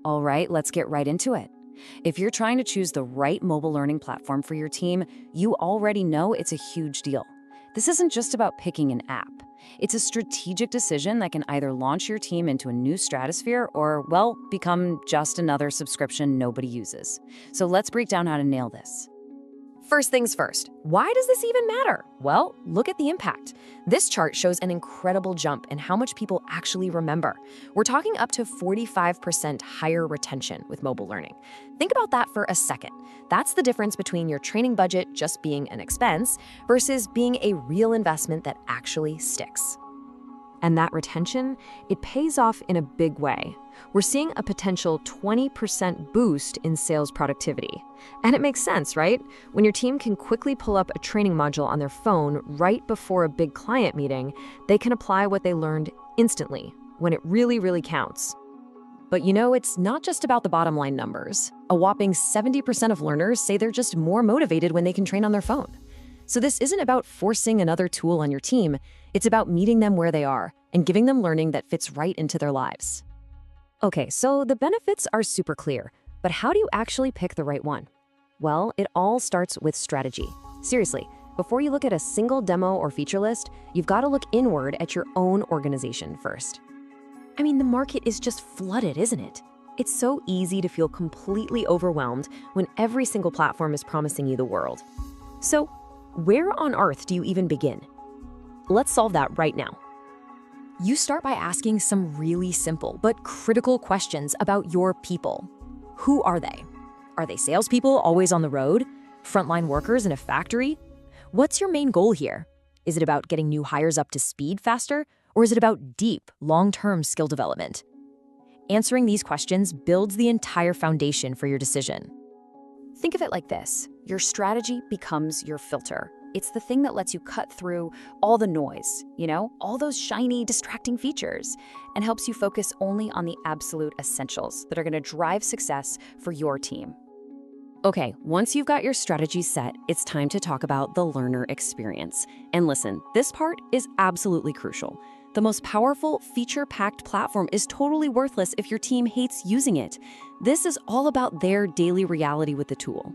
All right, let's get right into it. If you're trying to choose the right mobile learning platform for your team, you already know it's a huge deal. This isn't just about picking an app. It's a strategic decision that can either launch your team into a new stratosphere or, well, become just another subscription nobody uses. So let's break down how to nail this. First things first, why does this even matter? Well, look at the impact. This chart shows an incredible jump in how much people actually remember. We're talking up to 45% higher retention with mobile learning. Think about that for a second. That's the difference between your training budget just being an expense versus being a real investment that actually sticks. And that retention, it pays off in a big way. We're seeing a potential 20% boost in sales productivity. And it makes sense, right? When your team can quickly pull up a training module on their phone right before a big client meeting, they can apply what they learned instantly, when it really, really counts. But you know, it's not just about the bottom line numbers. A whopping 70% of learners say they're just more motivated when they can train on their phone. So this isn't about forcing another tool on your team. It's about meeting them where they are and giving them learning that fits right into their lives. Okay, so the benefits are super clear, but how do you actually pick the right one? Well, it all starts with strategy. Seriously, before you look at a single demo or feature list, you've got to look inward at your own organization first. I mean, the market is just flooded, isn't it? It's so easy to feel completely overwhelmed when every single platform is promising you the world. So, where on earth do you even begin? Let's solve that right now. You start by asking some really simple but critical questions about your people. Who are they? Are they salespeople always on the road? Frontline workers in a factory? What's your main goal here? Is it about getting new hires up to speed faster? Or is it about deep, long-term skill development? Answering these questions builds the entire foundation for your decision. Think of it like this. Your strategy becomes your filter. It's the thing that lets you cut through all the noise, all those shiny, distracting features, and helps you focus only on the absolute essentials that are going to drive success for your team. Okay, once you've got your strategy set, it's time to talk about the learner experience. And listen, this part is absolutely crucial. The most powerful, feature-packed platform is totally worthless if your team hates using it. This is all about their daily reality with the tool.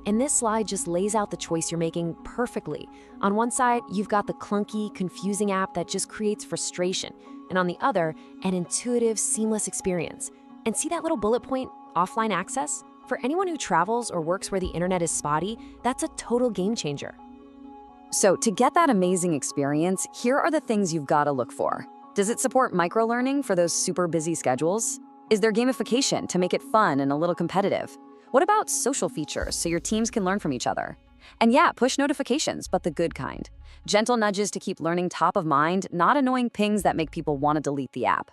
And this slide just lays out the choice you're making perfectly. On one side, you've got the clunky, confusing app that just creates frustration. And on the other, an intuitive, seamless experience. And see that little bullet point, offline access? For anyone who travels or works where the internet is spotty, that's a total game changer. So to get that amazing experience, here are the things you've got to look for. Does it support microlearning for those super busy schedules? Is there gamification to make it fun and a little competitive? What about social features so your teams can learn from each other? And yeah, push notifications, but the good kind. Gentle nudges to keep learning top of mind, not annoying pings that make people want to delete the app.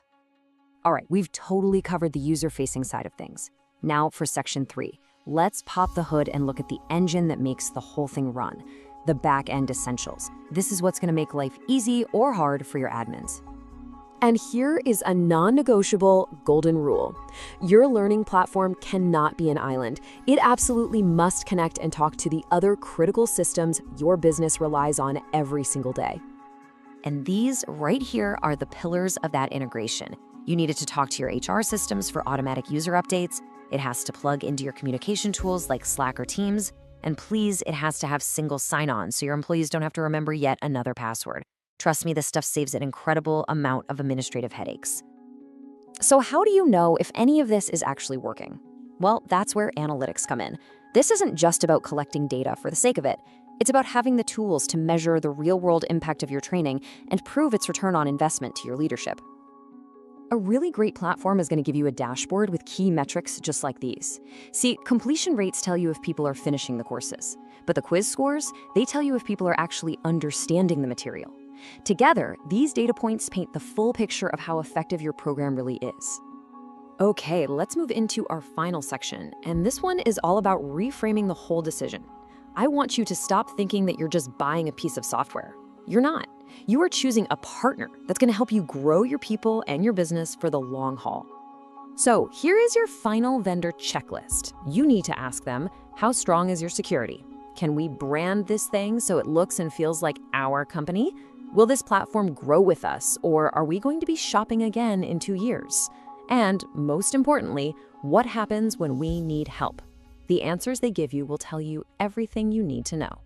All right, we've totally covered the user-facing side of things. Now for section 3. Let's pop the hood and look at the engine that makes the whole thing run, the back-end essentials. This is what's going to make life easy or hard for your admins. And here is a non-negotiable golden rule. Your learning platform cannot be an island. It absolutely must connect and talk to the other critical systems your business relies on every single day. And these right here are the pillars of that integration. You need it to talk to your HR systems for automatic user updates. It has to plug into your communication tools like Slack or Teams. And please, it has to have single sign-on so your employees don't have to remember yet another password. Trust me, this stuff saves an incredible amount of administrative headaches. So how do you know if any of this is actually working? Well, that's where analytics come in. This isn't just about collecting data for the sake of it. It's about having the tools to measure the real-world impact of your training and prove its return on investment to your leadership. A really great platform is going to give you a dashboard with key metrics just like these. See, completion rates tell you if people are finishing the courses, but the quiz scores, they tell you if people are actually understanding the material. Together, these data points paint the full picture of how effective your program really is. Okay, let's move into our final section, and this one is all about reframing the whole decision. I want you to stop thinking that you're just buying a piece of software. You're not. You are choosing a partner that's going to help you grow your people and your business for the long haul. So here is your final vendor checklist. You need to ask them, how strong is your security? Can we brand this thing so it looks and feels like our company? Will this platform grow with us, or are we going to be shopping again in 2 years? And most importantly, what happens when we need help? The answers they give you will tell you everything you need to know.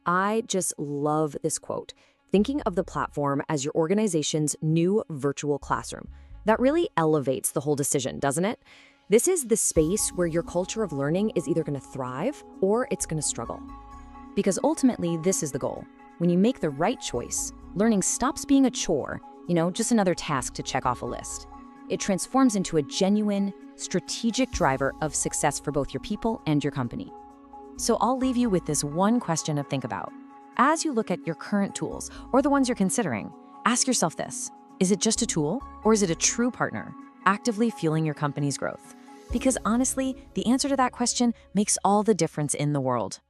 I just love this quote. Thinking of the platform as your organization's new virtual classroom. That really elevates the whole decision, doesn't it? This is the space where your culture of learning is either going to thrive or it's going to struggle. Because ultimately, this is the goal. When you make the right choice, learning stops being a chore, just another task to check off a list. It transforms into a genuine, strategic driver of success for both your people and your company. So I'll leave you with this one question to think about. As you look at your current tools or the ones you're considering, ask yourself this: is it just a tool, or is it a true partner, actively fueling your company's growth? Because honestly, the answer to that question makes all the difference in the world.